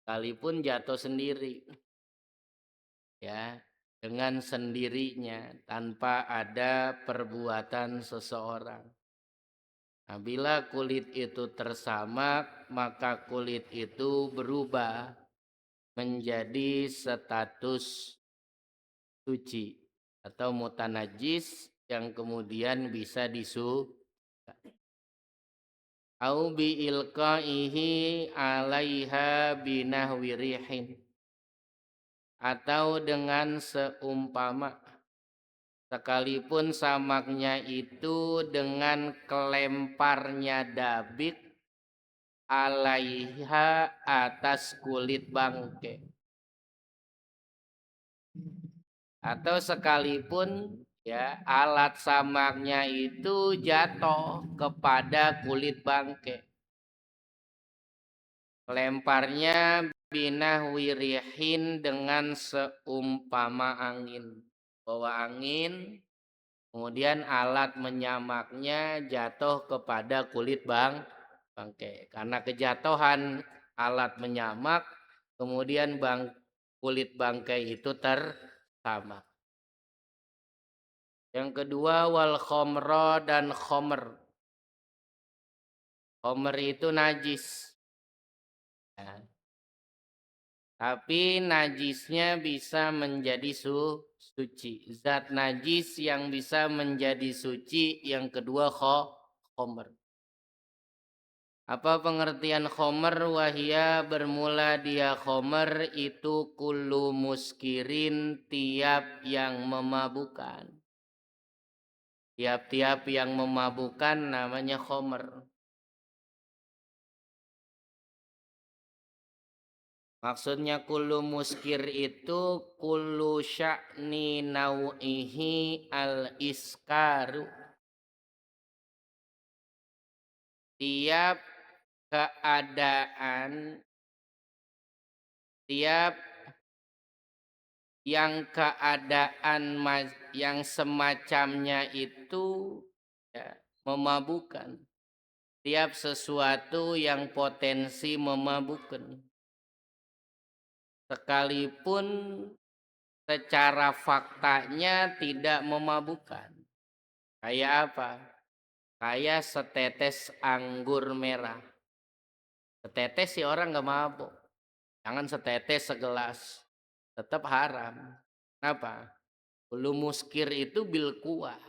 sekalipun jatuh sendiri, ya, dengan sendirinya tanpa ada perbuatan seseorang. Nah, bila kulit itu tersamak, maka kulit itu berubah menjadi status suci atau mutanajis yang kemudian bisa au bi ilqaihi 'alaiha binahwi rihin, atau dengan seumpama sekalipun samaknya itu dengan kelemparnya dabit 'alaiha atas kulit bangke, atau sekalipun ya alat samaknya itu jatuh kepada kulit bangke, lemparnya binah wirihin dengan seumpama angin, bawa angin, kemudian alat menyamaknya jatuh kepada kulit bangke. Karena kejatuhan alat menyamak, kemudian kulit bangkai itu tersamak. Yang kedua, wal khomro dan khomer. Khomer itu najis, ya. Tapi najisnya bisa menjadi suci. Zat najis yang bisa menjadi suci. Yang kedua, khomer. Apa pengertian khomer? Wahia bermula dia khomer itu kullu muskirin, tiap yang memabukkan. Tiap-tiap yang memabukkan namanya khomer. Maksudnya kullu muskir itu kullu sya'ni nau'ihi al-iskaru. Tiap keadaan, tiap yang keadaan yang semacamnya itu ya, memabukkan. Tiap sesuatu yang potensi memabukkan. Sekalipun secara faktanya tidak memabukkan. Kayak apa? Kayak setetes anggur merah. Setetes sih orang nggak mabuk. Jangan setetes segelas. Tetap haram. Kenapa? Belum muskir itu bil kuah.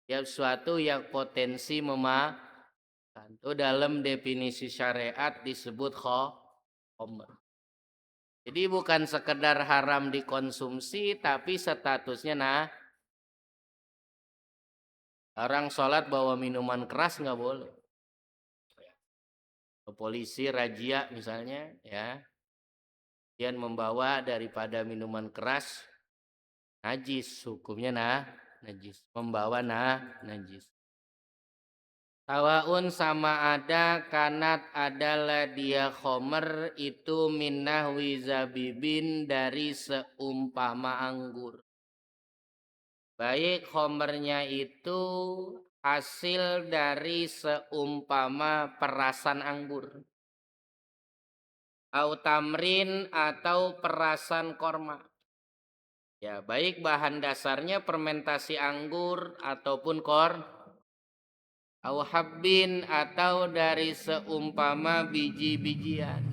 Ya sesuatu yang potensi memabukkan. Itu dalam definisi syariat disebut khomer. Jadi bukan sekedar haram dikonsumsi, tapi statusnya orang sholat bawa minuman keras nggak boleh. Polisi razia misalnya, ya, kemudian membawa daripada minuman keras, najis, hukumnya najis, membawa najis. Tawaun sama ada, kanat adalah dia khomer itu minnah wizabibin dari seumpama anggur. Baik khomernya itu hasil dari seumpama perasan anggur, au tamrin atau perasan korma. Ya, baik bahan dasarnya fermentasi anggur ataupun au habbin atau dari seumpama biji-bijian.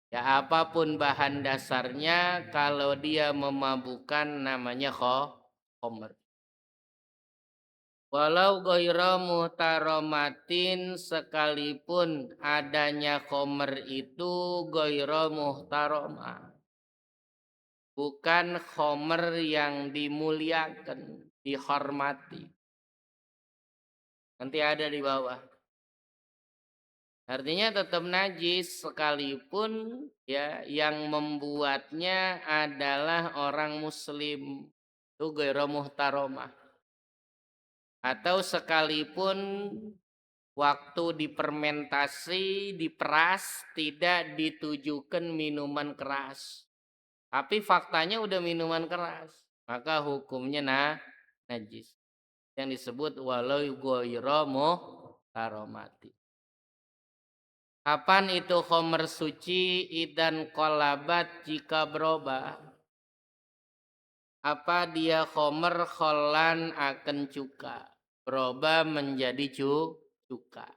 Ya, apapun bahan dasarnya, kalau dia memabukkan namanya khomer. Walau ghaira muhtaramatin, sekalipun adanya khomer itu ghaira muhtaramah, bukan khomer yang dimuliakan, dihormati. Nanti ada di bawah. Artinya tetap najis sekalipun ya yang membuatnya adalah orang muslim. Itu ghairu muhtaramah. Atau sekalipun waktu dipermentasi, diperas tidak ditujukan minuman keras. Tapi faktanya udah minuman keras, maka hukumnya najis. Yang disebut walau ghairu muhtaramati. Kapan itu khomer suci? Idan qolabat, jika berubah. Apa dia khomer kholan akan cuka, berubah menjadi cuka.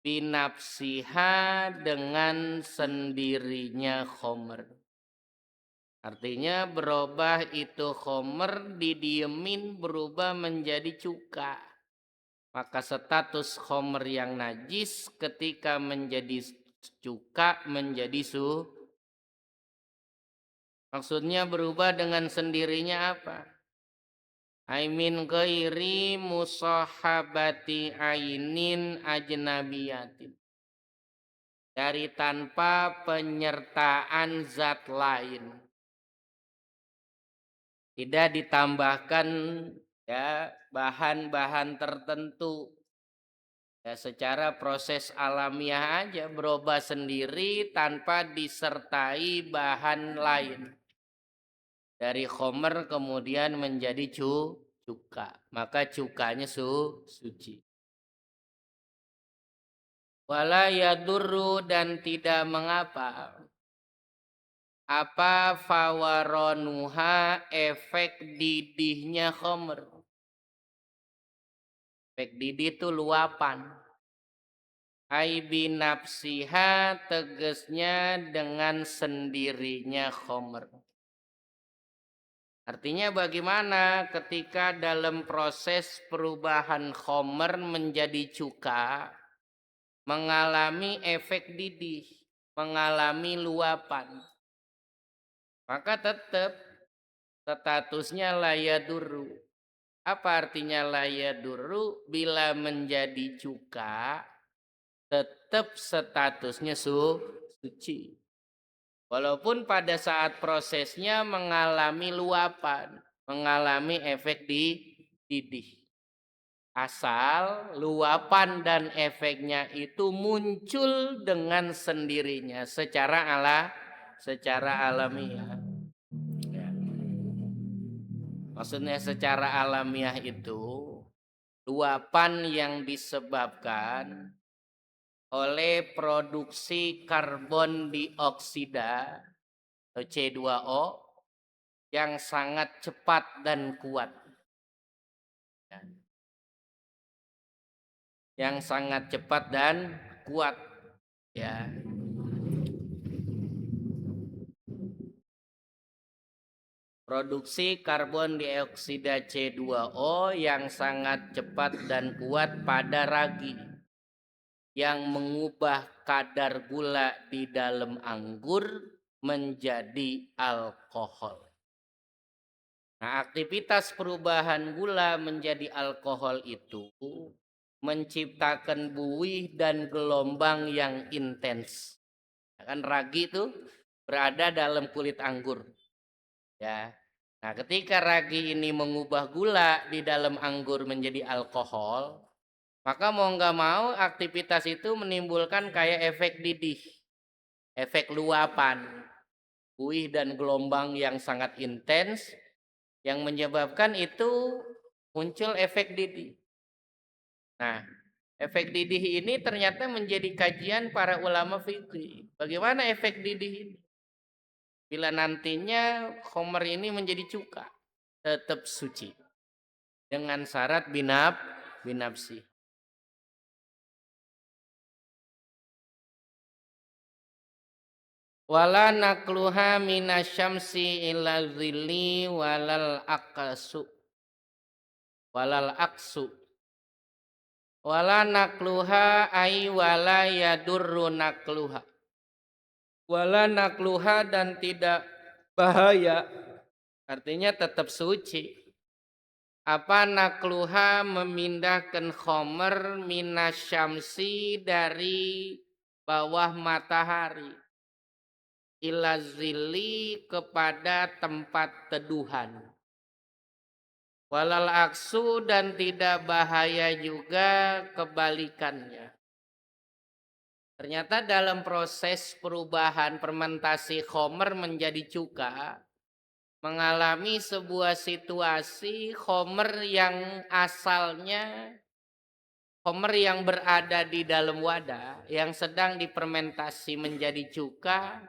Binafsiha, dengan sendirinya khomer. Artinya berubah itu khomer, didiemin berubah menjadi cuka. Maka status khomer yang najis ketika menjadi cuka menjadi maksudnya berubah dengan sendirinya apa? Aimin ghairi musahabati ainin ajnabiyatin. Dari tanpa penyertaan zat lain. Tidak ditambahkan ya bahan-bahan tertentu. Ya, secara proses alamiah aja berubah sendiri tanpa disertai bahan lain. Dari khomer kemudian menjadi cuka. Maka cukanya suci. Wala yadurru, dan tidak mengapa. Apa fawaronuha, efek didihnya khomer. Efek didih itu luapan. Ai binafsiha, tegesnya dengan sendirinya khomer. Artinya bagaimana ketika dalam proses perubahan khomer menjadi cuka, mengalami efek didih, mengalami luapan. Maka tetap statusnya layaduru. Apa artinya layaduru? Bila menjadi cuka, tetap statusnya suci. Walaupun pada saat prosesnya mengalami luapan, mengalami efek didih. Asal luapan dan efeknya itu muncul dengan sendirinya secara alamiah. Ya. Maksudnya secara alamiah itu luapan yang disebabkan oleh produksi karbon dioksida atau C2O yang sangat cepat dan kuat. Yang sangat cepat dan kuat. Ya. Produksi karbon dioksida C2O yang sangat cepat dan kuat pada ragi. Yang mengubah kadar gula di dalam anggur menjadi alkohol. Nah, aktivitas perubahan gula menjadi alkohol itu menciptakan buih dan gelombang yang intens. Kan ragi itu berada dalam kulit anggur. Ya. Nah, ketika ragi ini mengubah gula di dalam anggur menjadi alkohol, maka mau nggak mau aktivitas itu menimbulkan kayak efek didih, efek luapan, buih dan gelombang yang sangat intens yang menyebabkan itu muncul efek didih. Nah, efek didih ini ternyata menjadi kajian para ulama fikih. Bagaimana efek didih ini? Bila nantinya khomer ini menjadi cuka, tetap suci. Dengan syarat binafsi. Wala nakluha minasyamsi ila zilli walal aksu. Walal aksu. Wala nakluha ay wala yadurru nakluha. Wala nakluha, dan tidak bahaya. Artinya tetap suci. Apa nakluha, memindahkan khomer minasyamsi dari bawah matahari. Ila zilli, kepada tempat teduhan. Walal aksu, dan tidak bahaya juga kebalikannya. Ternyata dalam proses perubahan fermentasi khomer menjadi cuka, mengalami sebuah situasi khomer yang asalnya Homer yang berada di dalam wadah yang sedang difermentasi menjadi cuka,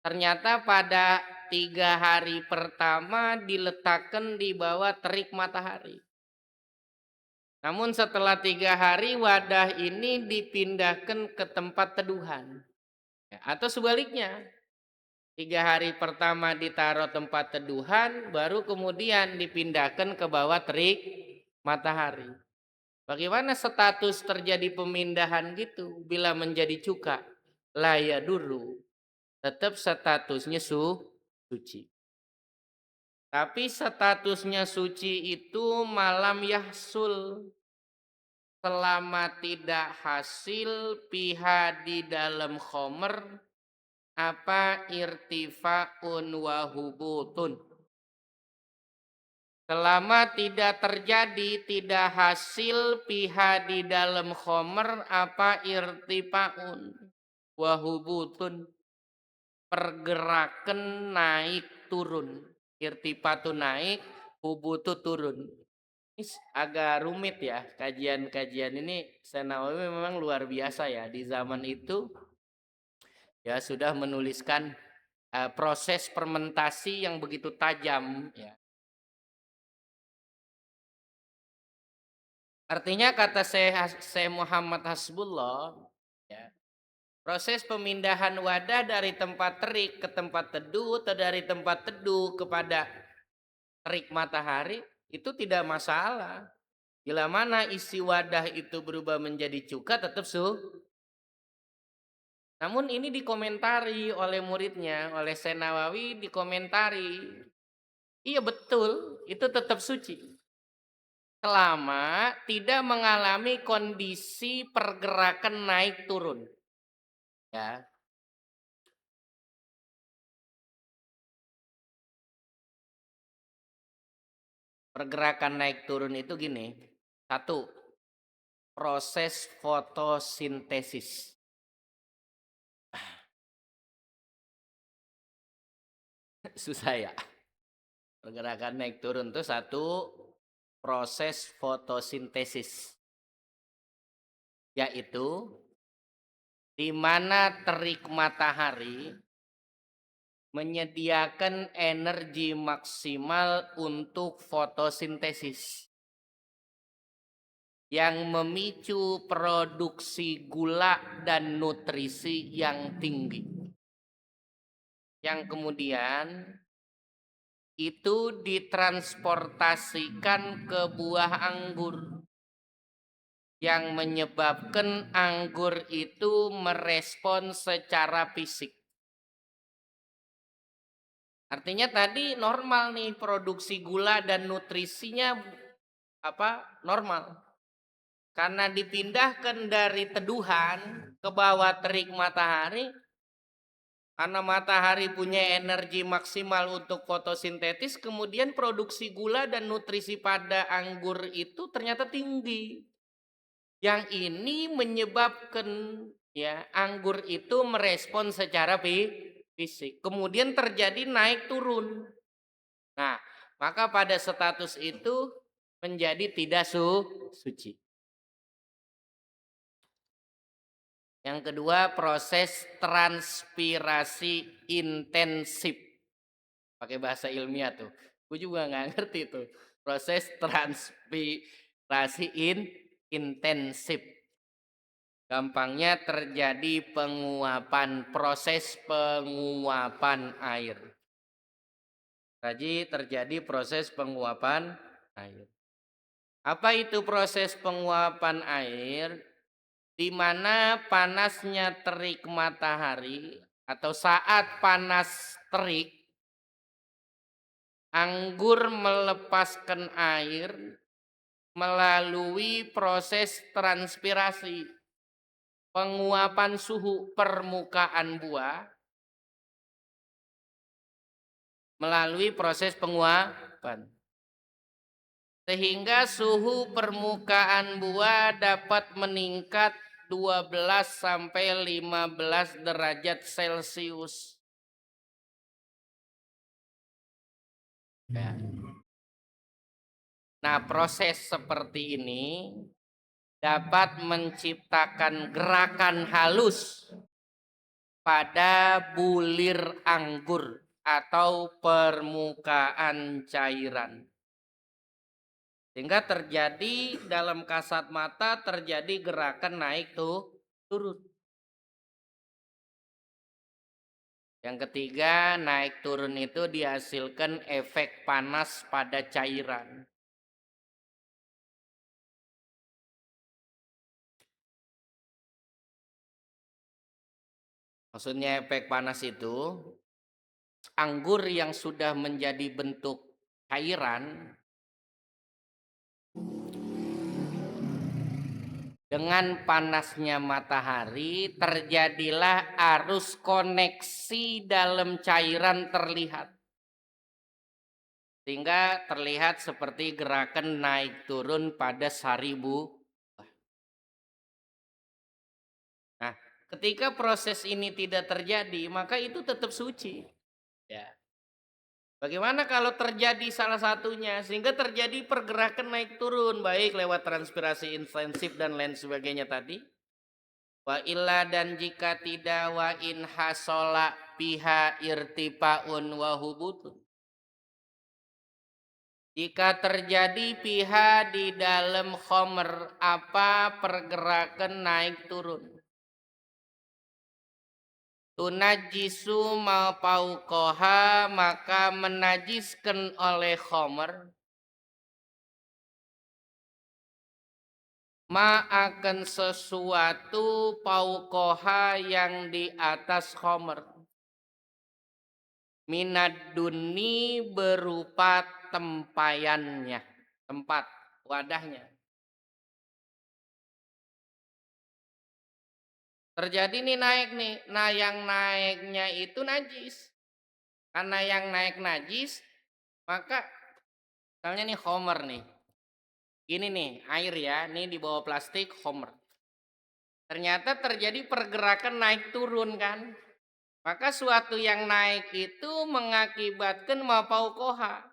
ternyata pada 3 hari pertama diletakkan di bawah terik matahari. Namun setelah 3 hari wadah ini dipindahkan ke tempat teduhan. Atau sebaliknya, 3 hari pertama ditaruh tempat teduhan, baru kemudian dipindahkan ke bawah terik matahari. Bagaimana status terjadi pemindahan gitu bila menjadi cuka? Laya dulu, tetap statusnya suci. Tapi statusnya suci itu malam yahsul, selama tidak hasil pihak di dalam khomer apa irtifaun wahubutun. Selama tidak terjadi, tidak hasil pihak di dalam khomer apa irtifaun wahubutun, pergerakan naik turun. Irtifatu naik, hubutu turun. Ini agak rumit ya, kajian-kajian ini Senawawi memang luar biasa ya. Di zaman itu ya sudah menuliskan proses fermentasi yang begitu tajam ya. Artinya kata Syekh Muhammad Hasbullah ya, proses pemindahan wadah dari tempat terik ke tempat teduh atau dari tempat teduh kepada terik matahari itu tidak masalah. Bila mana isi wadah itu berubah menjadi cuka tetap Namun ini dikomentari oleh muridnya, oleh Senawawi dikomentari. Iya betul, itu tetap suci. Selama tidak mengalami kondisi pergerakan naik turun. Ya. Pergerakan naik turun itu gini. Satu, proses fotosintesis. Susah ya. Pergerakan naik turun itu satu, proses fotosintesis. Yaitu di mana terik matahari menyediakan energi maksimal untuk fotosintesis yang memicu produksi gula dan nutrisi yang tinggi. Yang kemudian itu ditransportasikan ke buah anggur yang menyebabkan anggur itu merespon secara fisik. Artinya tadi normal nih produksi gula dan nutrisinya normal. Karena dipindahkan dari teduhan ke bawah terik matahari, karena matahari punya energi maksimal untuk fotosintetis, kemudian produksi gula dan nutrisi pada anggur itu ternyata tinggi. Yang ini menyebabkan ya anggur itu merespon secara fisik. Kemudian terjadi naik turun. Nah, maka pada status itu menjadi tidak suci. Yang kedua, proses transpirasi intensif. Pakai bahasa ilmiah tuh. Gue juga nggak ngerti tuh. Proses transpirasi intensif. Gampangnya terjadi proses penguapan air. Tadi terjadi proses penguapan air. Apa itu proses penguapan air? Di mana panasnya terik matahari atau saat panas terik, anggur melepaskan air melalui proses transpirasi, penguapan suhu permukaan buah melalui proses penguapan. Sehingga suhu permukaan buah dapat meningkat 12 sampai 15 derajat Celcius. Ya. Nah, proses seperti ini dapat menciptakan gerakan halus pada bulir anggur atau permukaan cairan. Sehingga terjadi dalam kasat mata terjadi gerakan naik turun. Yang ketiga, naik turun itu dihasilkan efek panas pada cairan. Maksudnya efek panas itu, anggur yang sudah menjadi bentuk cairan dengan panasnya matahari terjadilah arus koneksi dalam cairan terlihat. Sehingga terlihat seperti gerakan naik turun pada sari buah. Nah, ketika proses ini tidak terjadi, maka itu tetap suci. Ya. Bagaimana kalau terjadi salah satunya sehingga terjadi pergerakan naik turun baik lewat transpirasi intensif dan lain sebagainya tadi? Wa illa, dan jika tidak, wa in hasola piha irtipaun wa hubutun. Jika terjadi piha di dalam khomer, apa pergerakan naik turun? Tunajisu ma paukoha, maka menajiskan oleh khomer ma akan sesuatu paukoha yang di atas khomer. Minad duni berupa tempayannya, tempat wadahnya. Terjadi nih naik nih, nah yang naiknya itu najis. Karena yang naik najis, maka misalnya nih homer nih. Ini nih air ya, nih di bawah plastik homer. Ternyata terjadi pergerakan naik turun kan. Maka suatu yang naik itu mengakibatkan mapaukoha.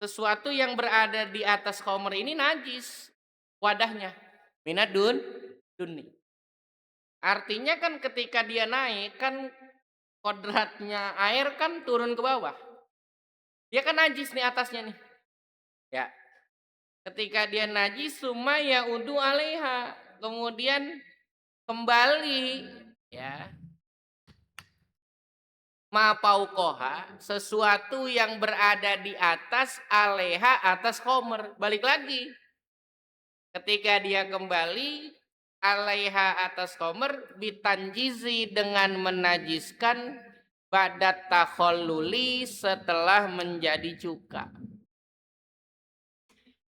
Sesuatu yang berada di atas homer ini najis wadahnya. Minadun duni. Artinya kan ketika dia naik kan kodratnya air kan turun ke bawah. Dia kan najis nih atasnya nih. Ya. Ketika dia najis sumaya udu alaiha. Kemudian kembali ya. Ma paukoha, sesuatu yang berada di atas aleha atas homer. Balik lagi. Ketika dia kembali alaiha atas homer bitanjizi dengan menajiskan badat takhalluli setelah menjadi cuka.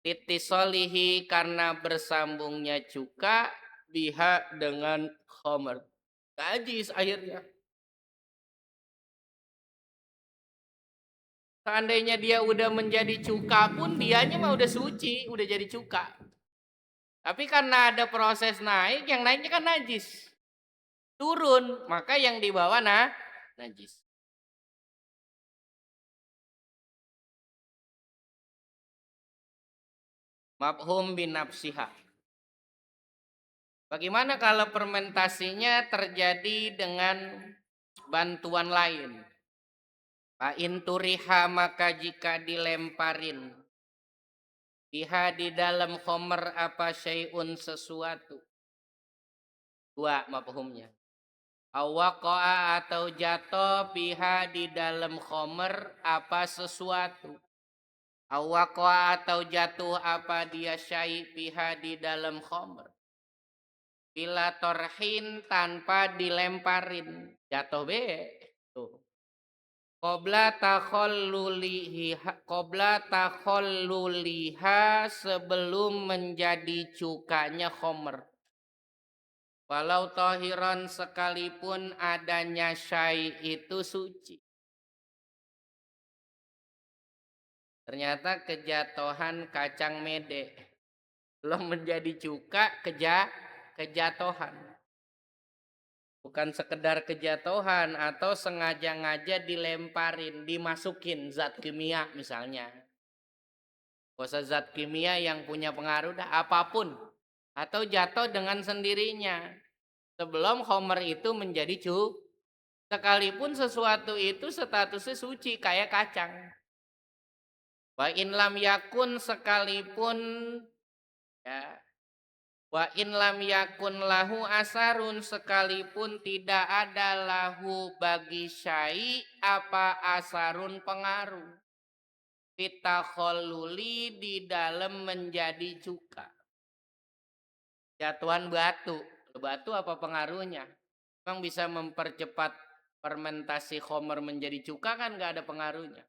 Titisolihi karena bersambungnya cuka biha dengan homer. Najis akhirnya. Seandainya dia udah menjadi cuka pun dianya mah udah suci, udah jadi cuka. Tapi karena ada proses naik, yang naiknya kan najis. Turun, maka yang di bawah najis. Mafhum bin nafsiha. Bagaimana kalau fermentasinya terjadi dengan bantuan lain? Fa'in turiha, maka jika dilemparin biha di dalam khomer apa syai'un sesuatu. Dua mafhumnya. Awaqa'a atau jatuh biha di dalam khomer apa sesuatu. Awaqa'a atau jatuh apa dia syai' biha di dalam khomer. Bila torhin tanpa dilemparin. Jatuh be. Tuh. Qobla takholluliha sebelum menjadi cukanya khomer. Walau tohiron sekalipun adanya syai itu suci. Ternyata kejatuhan kacang mede. Belum menjadi cuka kejatuhan. Bukan sekedar kejatuhan atau sengaja-ngaja dilemparin, dimasukin zat kimia misalnya. Kosa zat kimia yang punya pengaruh dah apapun. atau jatuh dengan sendirinya sebelum homer itu menjadi cuka. Sekalipun sesuatu itu statusnya suci kayak kacang. Wa in lam yakun sekalipun ya, wa in lam yakun lahu asarun sekalipun tidak ada lahu bagi syai apa asarun pengaruh. Fitakholuli di dalam menjadi cuka. Jatuhan batu. Batu apa pengaruhnya? Memang bisa mempercepat fermentasi homer menjadi cuka kan gak ada pengaruhnya.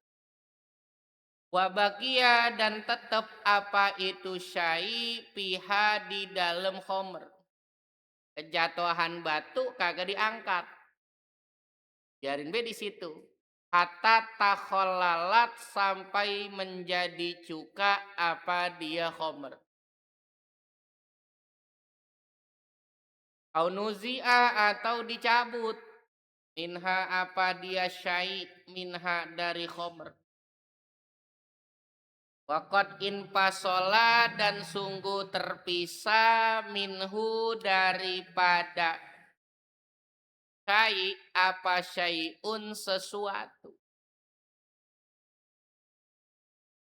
Wabakia dan tetap apa itu syai piha di dalam homer. Kejatuhan batu kagak diangkat. Biarin be di situ. Hatta takholalat sampai menjadi cuka apa dia homer. Aunuzi'a atau dicabut. Minha apa dia syai minha dari homer. Wakot infasola dan sungguh terpisah minhu daripada syai apa syai'un sesuatu.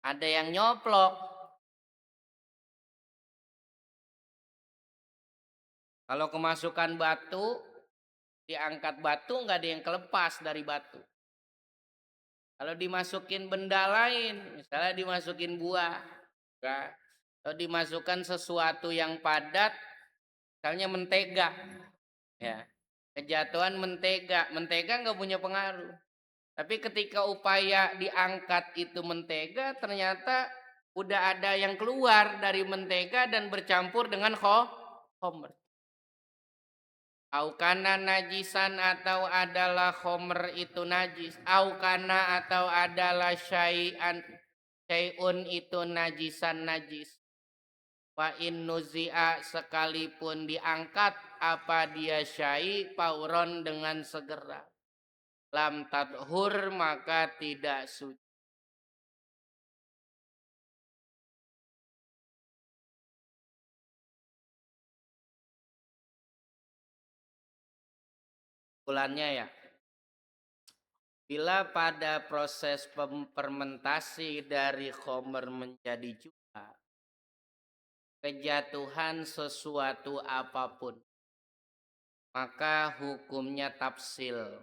Ada yang nyoplok. Kalau kemasukan batu, diangkat batu nggak ada yang kelepas dari batu. Kalau dimasukin benda lain, misalnya dimasukin buah, ya, atau dimasukkan sesuatu yang padat, misalnya mentega, ya, kejatuhan mentega, mentega nggak punya pengaruh. Tapi ketika upaya diangkat itu mentega, ternyata udah ada yang keluar dari mentega dan bercampur dengan khomer. Aukana najisan atau adalah khomer itu najis. Aukana atau adalah syai'un itu najisan najis. Wa in nuzi'a sekalipun diangkat apa dia syai' pauron dengan segera. Lam tadhur maka tidak suci. Bulannya ya. Bila pada proses fermentasi dari khomer menjadi cuka, kejatuhan sesuatu apapun, maka hukumnya tafsil.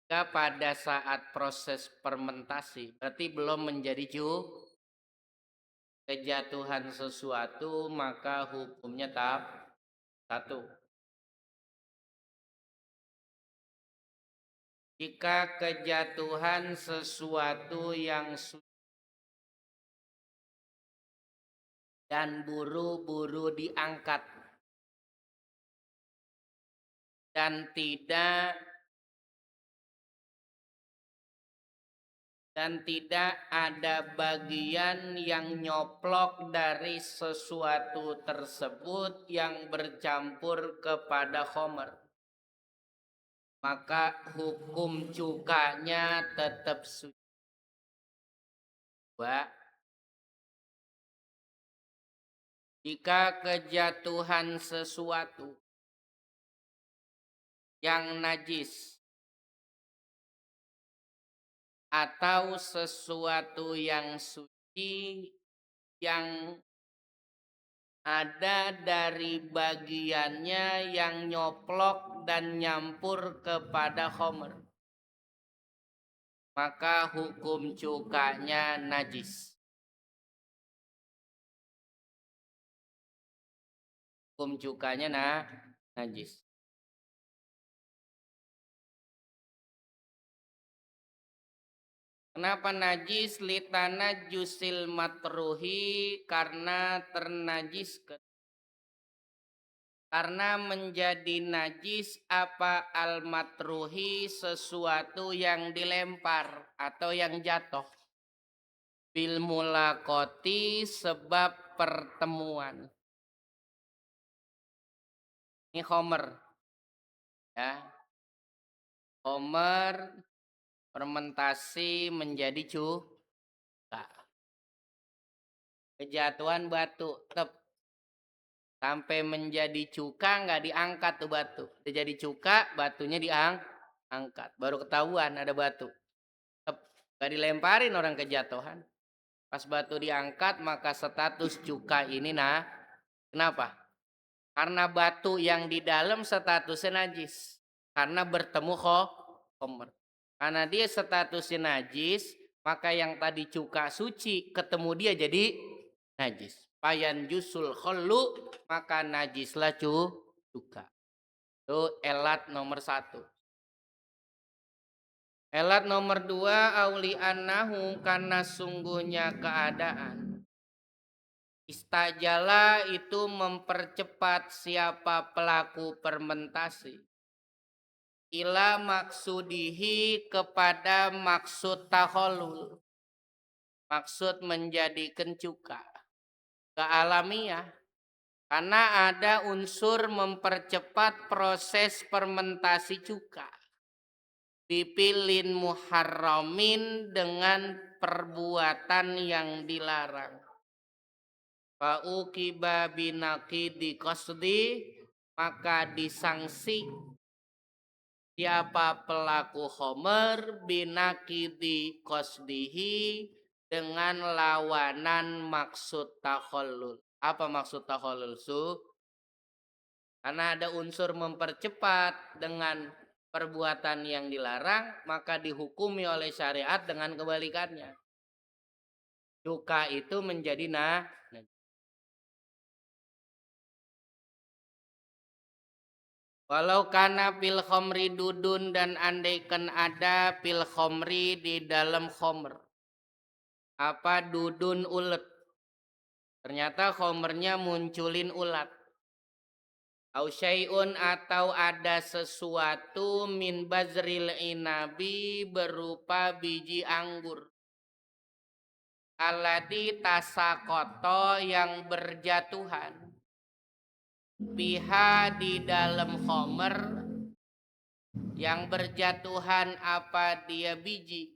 Jika pada saat proses fermentasi, berarti belum menjadi cuka, kejatuhan sesuatu, maka hukumnya satu. Jika kejatuhan sesuatu yang dan buru-buru diangkat dan tidak ada bagian yang nyoplok dari sesuatu tersebut yang bercampur kepada khomer, maka hukum cukanya tetap suci. Jika kejatuhan sesuatu yang najis atau sesuatu yang suci yang ada dari bagiannya yang nyoplok dan nyampur kepada khomer, maka hukum cukanya najis. Hukum cukanya najis. Kenapa najis? Litana jusil matruhi karena ternajiskan. Karena menjadi najis apa al matruhi sesuatu yang dilempar atau yang jatuh. Bil mulakoti sebab pertemuan. Ini khomer, ya. Khomer fermentasi menjadi cuka. Kejatuhan batu, Sampai menjadi cuka nggak diangkat tuh batu. Udah jadi cuka, batunya diangkat. Baru ketahuan ada batu. Nggak dilemparin orang kejatuhan. Pas batu diangkat maka status cuka ini kenapa? Karena batu yang di dalam statusnya najis. Karena bertemu khomer. Karena dia statusnya najis, maka yang tadi cuka suci ketemu dia jadi najis. Payan jusul kholu, maka najislah cuka. Itu elat nomor 1. Elat nomor 2, auli annahu, karena sungguhnya keadaan. Istajala itu mempercepat siapa pelaku fermentasi. Ila maksudihi, kepada maksud taholul. Maksud menjadikan cuka. Kealamiah. Karena ada unsur mempercepat proses fermentasi cuka. Bipilin muharramin, dengan perbuatan yang dilarang. Fa'uqiba binaqidi qasdi, maka disangsi siapa pelaku khomer binaqidi qasdihi, dengan lawanan maksud takhallul. Apa maksud takhallul? Karena ada unsur mempercepat dengan perbuatan yang dilarang, maka dihukumi oleh syariat dengan kebalikannya. Cuka itu menjadi walau kana pil khomri dudun, dan andaikan ada pil khomri di dalam khomer. Apa dudun? Ulet. Ternyata khomernya munculin ulat. Au syai'un, atau ada sesuatu min bazril inabi, berupa biji anggur. Alladzi tasakoto, yang berjatuhan. Biha, di dalam khomer, yang berjatuhan apa dia biji.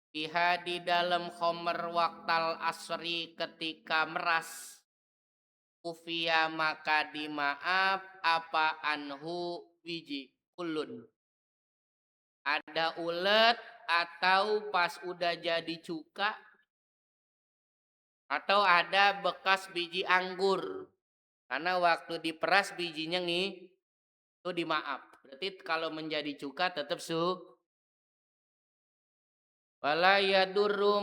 Biha, di dalam khomer, waktal asri, ketika meras. Ufia, maka dimaaf apa anhu biji ulun. Ada ulet, atau pas udah jadi cuka, atau ada bekas biji anggur. Karena waktu diperas bijinya itu dimaaf. Berarti kalau menjadi cuka tetap wala yadurru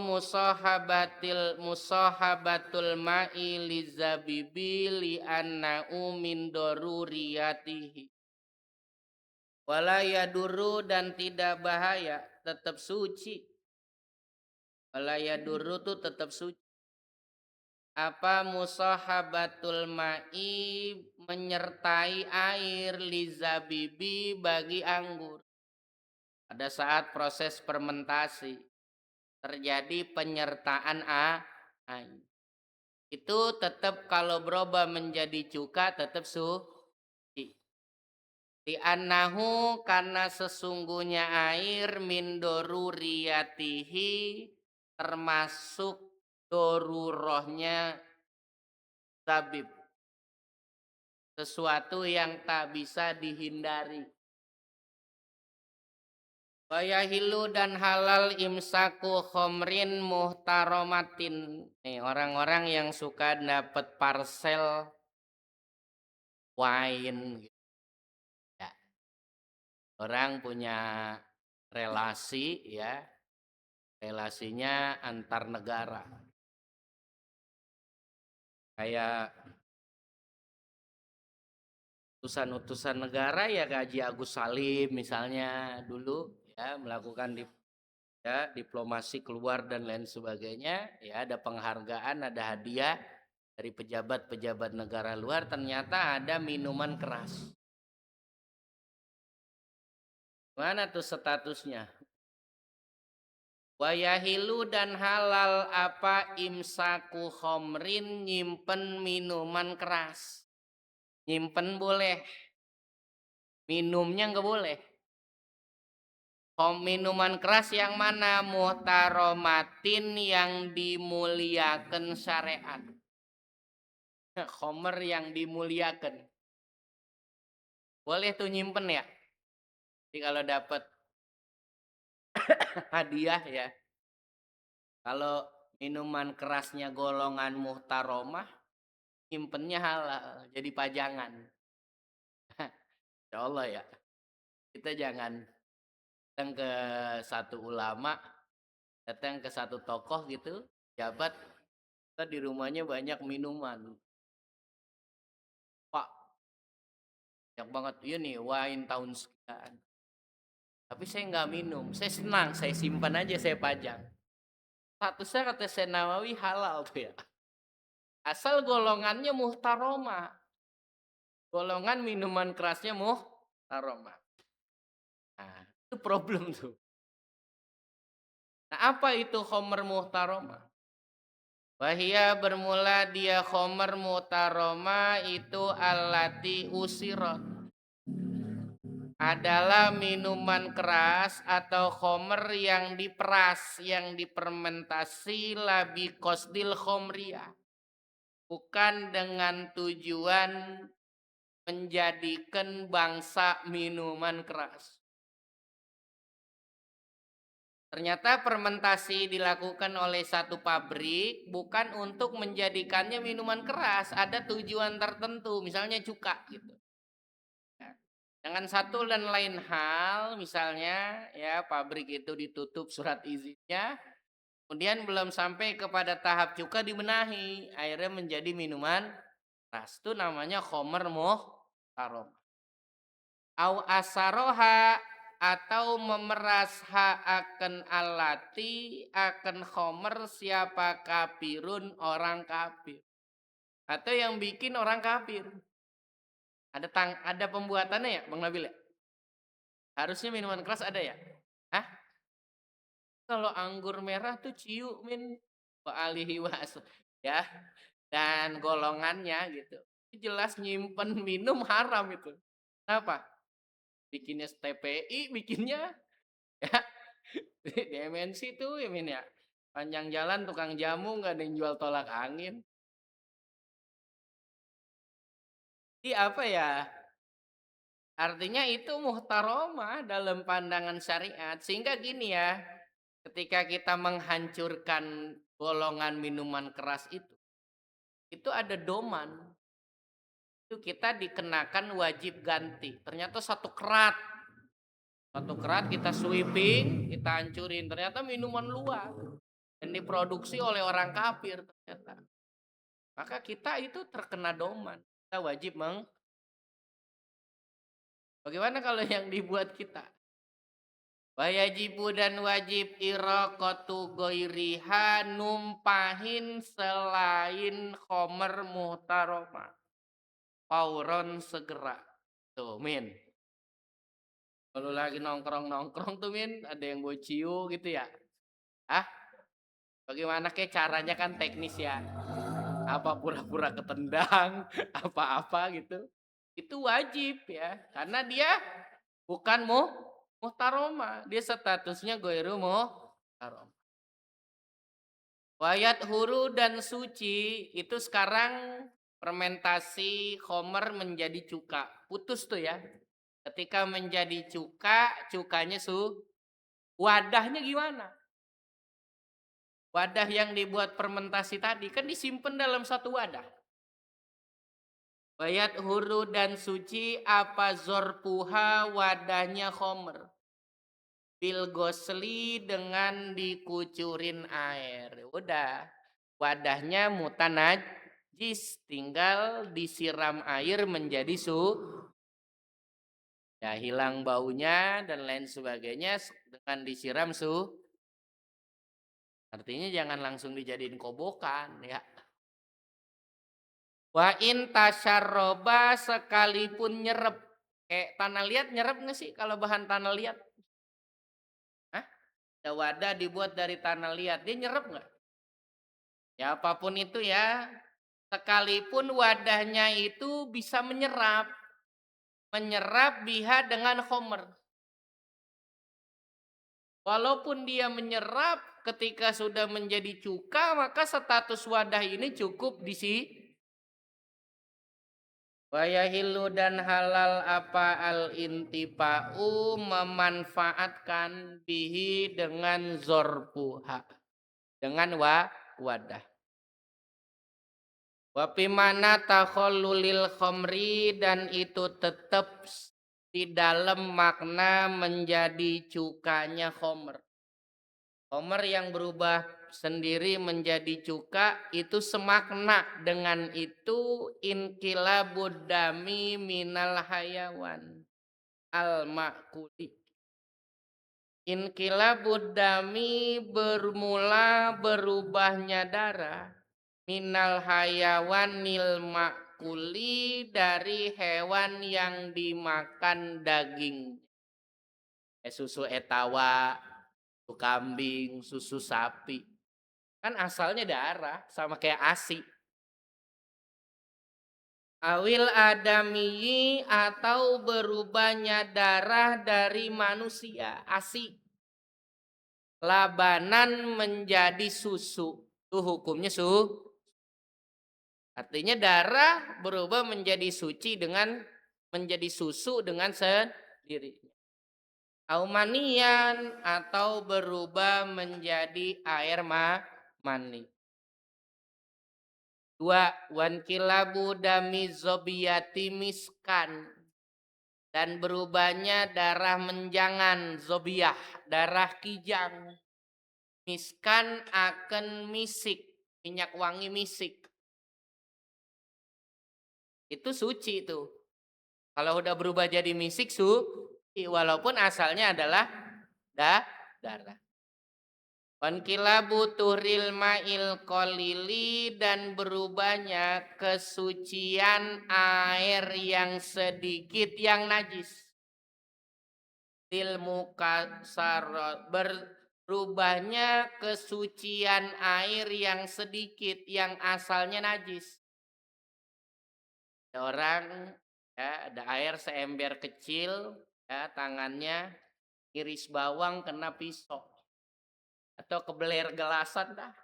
musahabatul ma'i lizabibi li anna'u min daruriyatihi. Wala yadurru, dan tidak bahaya, tetap suci. Wala yadurru itu tetap suci. Apa musahabatul ma'i, menyertai air, lizabibi, bagi anggur. Pada saat proses fermentasi terjadi penyertaan air. Itu tetap kalau berubah menjadi cuka tetap suci. Di annahu, karena sesungguhnya air, min doruriyatihi, termasuk dorurohnya zabib. Sesuatu yang tak bisa dihindari. Wayahilu, dan halal imsaku khomrin muhtaromatin. Nih, orang-orang yang suka dapat parcel wine. Ya. Orang punya relasi, ya. Relasinya antar negara. Kayak utusan-utusan negara, ya Haji Agus Salim misalnya dulu, ya, melakukan diplomasi keluar dan lain sebagainya, ya, ada penghargaan, ada hadiah dari pejabat-pejabat negara luar, ternyata ada minuman keras. Mana tuh statusnya? Wayahilu, dan halal apa imsaku khomrin, nyimpen minuman keras. Nyimpen boleh, minumnya nggak boleh. Minuman keras yang mana? Muhtaromatin, yang dimuliakan syariat. Khomer yang dimuliakan. Boleh tuh nyimpen ya. Jadi kalau dapat hadiah ya, kalau minuman kerasnya golongan muhtaromah, nyimpennya halal, jadi pajangan. Insya Allah ya. Kita jangan datang ke satu ulama, datang ke satu tokoh gitu, jabat, kita di rumahnya banyak minuman. Pak, banyak banget, iya nih wine tahun sekian. Tapi saya nggak minum, saya senang, saya simpan aja, saya pajang. Statusnya kata Syekh Nawawi halal tuh ya. Asal golongannya muhtaroma. Golongan minuman kerasnya muhtaroma. Nah, itu problem tuh. Nah, apa itu khomer muhtaroma? Wahia bermula dia khomer muhtaroma itu alati usirat. Adalah minuman keras atau khomer yang diperas, yang dipermentasi labi kosdil khomriyah. Bukan dengan tujuan menjadikan bangsa minuman keras. Ternyata fermentasi dilakukan oleh satu pabrik bukan untuk menjadikannya minuman keras, ada tujuan tertentu, misalnya cuka gitu. Ya. Dengan satu dan lain hal, misalnya ya pabrik itu ditutup surat izinnya, kemudian belum sampai kepada tahap cuka dibenahi, akhirnya menjadi minuman keras. Itu namanya khomer muhtarom. Au asaroha atau memeras ha akan alati akan khomer siapa kafirun orang kafir atau yang bikin orang kafir. Ada pembuatannya ya Bang Nabil ya? Harusnya minuman keras ada ya? Hah? Kalau anggur merah tuh ciu min wa alihi was ya dan golongannya gitu. Jelas nyimpen minum haram itu. Kenapa? Bikinnya TPI, bikinnya ya dimensi tuh ya min ya. Panjang jalan tukang jamu nggak ada yang jual tolak angin. Ini apa ya? Artinya itu muhtaromah dalam pandangan syariat. Sehingga gini ya, ketika kita menghancurkan golongan minuman keras itu ada doman. Itu kita dikenakan wajib ganti. Ternyata satu kerat kita sweeping, kita hancurin. Ternyata minuman luar dan diproduksi oleh orang kafir ternyata. Maka kita itu terkena doman. Kita wajib Bagaimana kalau yang dibuat kita? Wajibu dan wajib iraqatu goiriha numpahin selain khomer muhtaroma. Pauron segera. Tuh, Min. Kalau lagi nongkrong-nongkrong tuh, Min, ada yang bociu gitu ya. Ah, bagaimana ke caranya kan teknis ya. Apa pura-pura ketendang, apa-apa gitu. Itu wajib ya, karena dia bukan muhtaroma, dia statusnya goiru muhtaroma. Wayat huru dan suci itu sekarang fermentasi khomer menjadi cuka, putus tuh ya. Ketika menjadi cuka, cukanya wadahnya gimana? Wadah yang dibuat fermentasi tadi kan disimpan dalam satu wadah. Wayat huru dan suci apa zorpuha wadahnya khomer. Bil gosli dengan dikucurin air. Udah, wadahnya mutanajis, tinggal disiram air menjadi ya hilang baunya dan lain sebagainya dengan disiram artinya jangan langsung dijadiin kobokan ya. Wa in tasyarroba sekalipun nyerep. Kayak tanah liat nyerep nggak sih kalau bahan tanah liat? Hah? Ada wadah dibuat dari tanah liat, dia nyerep nggak? Ya apapun itu ya, sekalipun wadahnya itu bisa menyerap biha dengan khomer. Walaupun dia menyerap ketika sudah menjadi cuka, maka status wadah ini cukup Wayahilu dan halal apa al-intifa'u memanfaatkan bihi dengan zorbuha. Dengan wadah. Wapimana takhallulil khamri dan itu tetap di dalam makna menjadi cukanya khomer. Khomer yang berubah sendiri menjadi cuka itu semakna dengan itu inkilabud dami minal hayawan al makuli. Inkilabud dami bermula berubahnya darah minal hayawanil makuli dari hewan yang dimakan daging. Susu etawa, susu kambing, susu sapi. Kan asalnya darah sama kayak ASI. Awil adami atau berubahnya darah dari manusia, ASI. Labanan menjadi susu. Itu hukumnya artinya darah berubah menjadi suci dengan menjadi susu dengan sendirinya. Aumanian atau berubah menjadi air mani. 2. Wan kilabu dami zobiyati miskan. Dan berubahnya darah menjangan zobiyah, darah kijang. Miskan akan misik, minyak wangi misik. Itu suci itu. Kalau udah berubah jadi misik walaupun asalnya adalah darah. Wan kilabu tuhril ma'il qalili dan berubahnya kesucian air yang sedikit yang najis. Ilmu kasarot berubahnya kesucian air yang sedikit yang asalnya najis. Ada orang ya, ada air seember kecil ya, tangannya iris bawang kena pisau atau kebeler gelasan dah.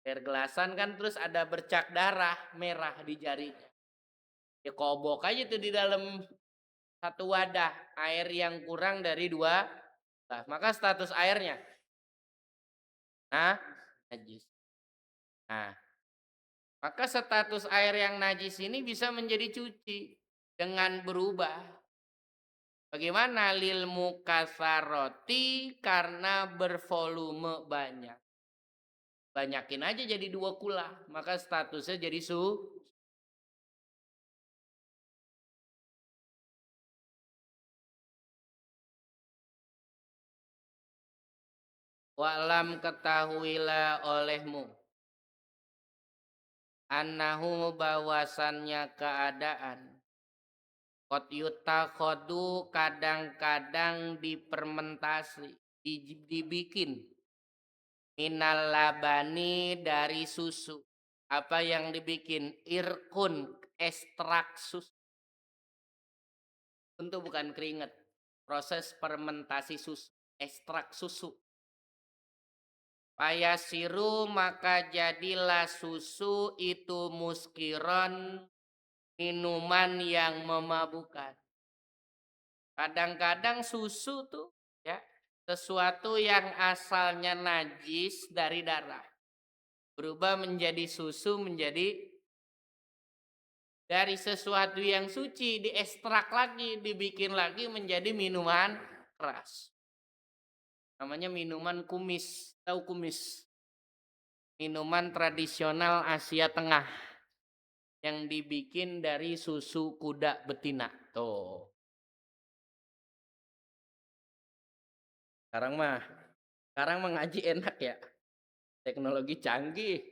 Air gelasan kan terus ada bercak darah merah di jarinya. Ya kobok aja tuh di dalam satu wadah air yang kurang dari 2. Nah, maka status airnya najis. Nah, maka status air yang najis ini bisa menjadi suci dengan berubah. Bagaimana lil mukasaroti karena bervolume banyak. Banyakin aja jadi 2 kula, maka statusnya jadi Wa'lam ketahuilah olehmu annahu bahwasannya keadaan qad yutakhodu kadang-kadang dipermentasi dibikin minal labani dari susu. Apa yang dibikin? Irkun, ekstrak susu. Tentu bukan keringat. Proses fermentasi susu, ekstrak susu. Payasiru maka jadilah susu itu muskiron, minuman yang memabukkan. Kadang-kadang susu tuh ya sesuatu yang asalnya najis dari darah berubah menjadi susu menjadi dari sesuatu yang suci diekstrak lagi, dibikin lagi menjadi minuman keras. Namanya minuman kumis. Tahu kumis? Minuman tradisional Asia Tengah yang dibikin dari susu kuda betina. Tuh. Sekarang mengaji enak ya. Teknologi canggih.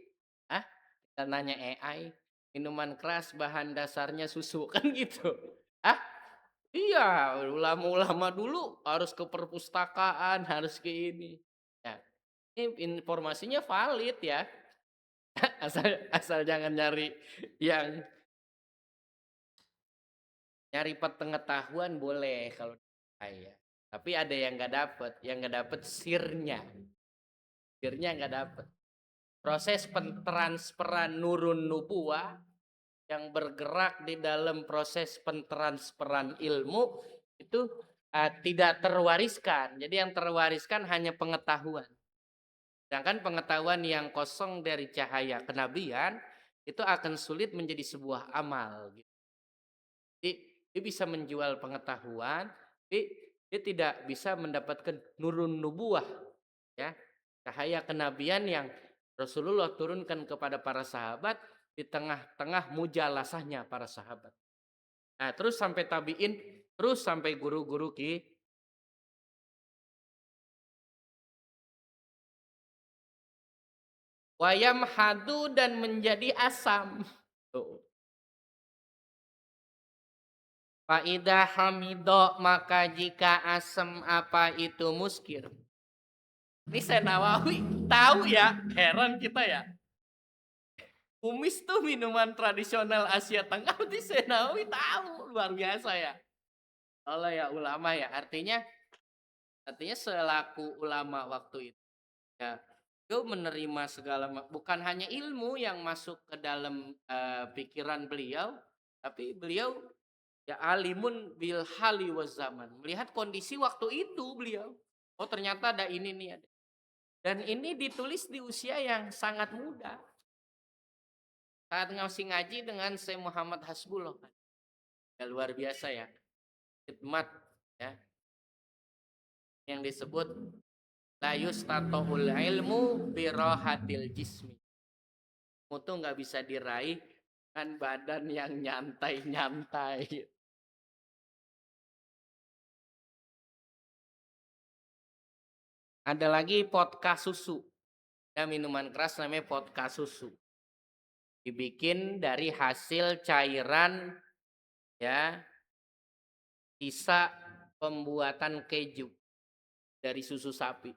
Kita nanya AI, minuman keras bahan dasarnya susu kan gitu. Iya, ulama-ulama dulu harus ke perpustakaan, harus ke ini. Ya, ini informasinya valid ya. Asal jangan nyari yang nyari pengetahuan boleh kalau saya. Tapi ada yang nggak dapet sirnya. Sirnya nggak dapet. Proses pentransferan nurun nubuah yang bergerak di dalam proses pentransferan ilmu itu tidak terwariskan. Jadi yang terwariskan hanya pengetahuan. Sedangkan pengetahuan yang kosong dari cahaya kenabian itu akan sulit menjadi sebuah amal. Jadi dia bisa menjual pengetahuan, tapi dia tidak bisa mendapatkan nurun nubuah, ya, cahaya kenabian yang Rasulullah turunkan kepada para sahabat di tengah-tengah mujalasahnya para sahabat. Nah, terus sampai tabiin, terus sampai guru-guru wayam hadu dan menjadi asam. Tuh. Faidah hamido maka jika asam apa itu muskir. Ini saya Nawawi tahu ya, heran kita ya. Kumis tuh minuman tradisional Asia Tengah, di saya Nawawi tahu, luar biasa ya. Allah ya ulama ya, artinya selaku ulama waktu itu ya, beliau menerima segala bukan hanya ilmu yang masuk ke dalam pikiran beliau, tapi beliau ya alimun bil hali wa zaman, melihat kondisi waktu itu beliau. Oh ternyata ada ini nih ada. Dan ini ditulis di usia yang sangat muda. Saat ngasih ngaji dengan Syekh Muhammad Hasbullah. Ya, luar biasa ya. Khidmat ya. Yang disebut la yustatohul ilmu birohatil jismi. Ilmu tuh nggak bisa diraih dengan badan yang nyantai-nyantai. Ada lagi podcast susu. Ya, minuman keras namanya podcast susu. Dibikin dari hasil cairan ya sisa pembuatan keju dari susu sapi.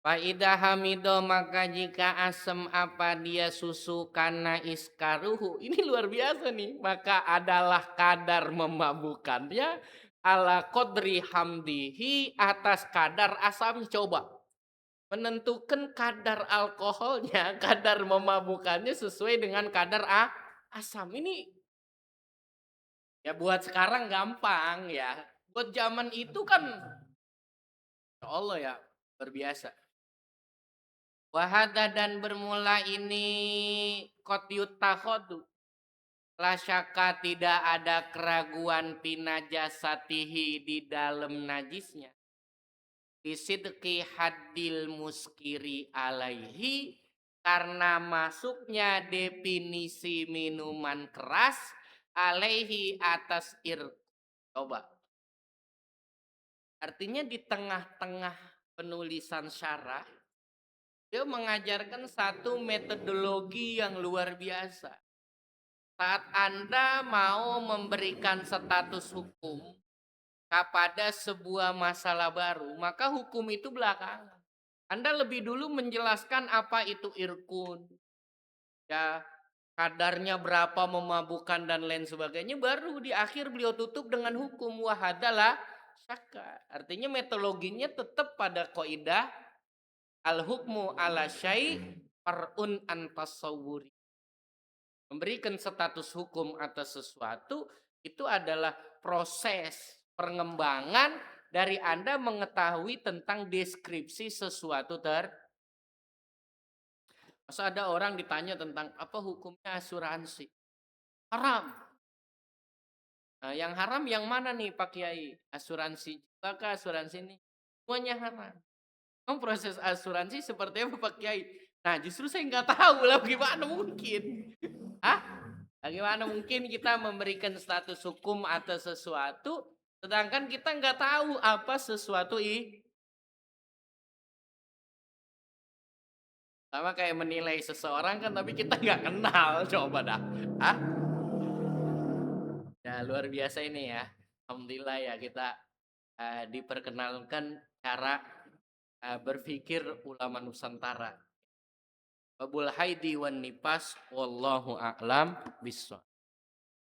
Faidah hamido maka jika asem apa dia susu karena iskaruhu. Ini luar biasa nih. Maka adalah kadar memabukkannya ala kodri hamdihi atas kadar asam. Coba menentukan kadar alkoholnya, kadar memabukkannya sesuai dengan kadar asam. Ini ya buat sekarang gampang ya. Buat zaman itu kan ya Allah ya berbiasa. Wahada dan bermula ini kotyut tahodu. Lasyaka tidak ada keraguan pinajasatihi di dalam najisnya. Bisidki hadil muskiri alaihi. Karena masuknya definisi minuman keras alaihi atas Coba. Artinya di tengah-tengah penulisan syarah dia mengajarkan satu metodologi yang luar biasa. Saat Anda mau memberikan status hukum kepada sebuah masalah baru, maka hukum itu belakangan. Anda lebih dulu menjelaskan apa itu irkun, ya kadarnya berapa memabukkan dan lain sebagainya, baru di akhir beliau tutup dengan hukum wahadalah syaka. Artinya metodologinya tetap pada kaidah al-hukmu ala syai' far'un an tasawwuri. Memberikan status hukum atas sesuatu itu adalah proses pengembangan dari Anda mengetahui tentang deskripsi sesuatu Masa ada orang ditanya tentang apa hukumnya asuransi? Haram. Nah, yang haram yang mana nih Pak Kiai? Asuransi juga kah asuransi ini? Semuanya haram. Proses asuransi seperti apa Pak Kiai? Nah justru saya nggak tahu lah bagaimana mungkin. Bagaimana mungkin kita memberikan status hukum atas sesuatu, sedangkan kita nggak tahu apa sesuatu ini. Sama kayak menilai seseorang kan, tapi kita nggak kenal, coba dah. Ya luar biasa ini ya. Alhamdulillah ya kita diperkenalkan cara berpikir ulama Nusantara. Babul haidi wan nifas wallahu a'lam bishawab.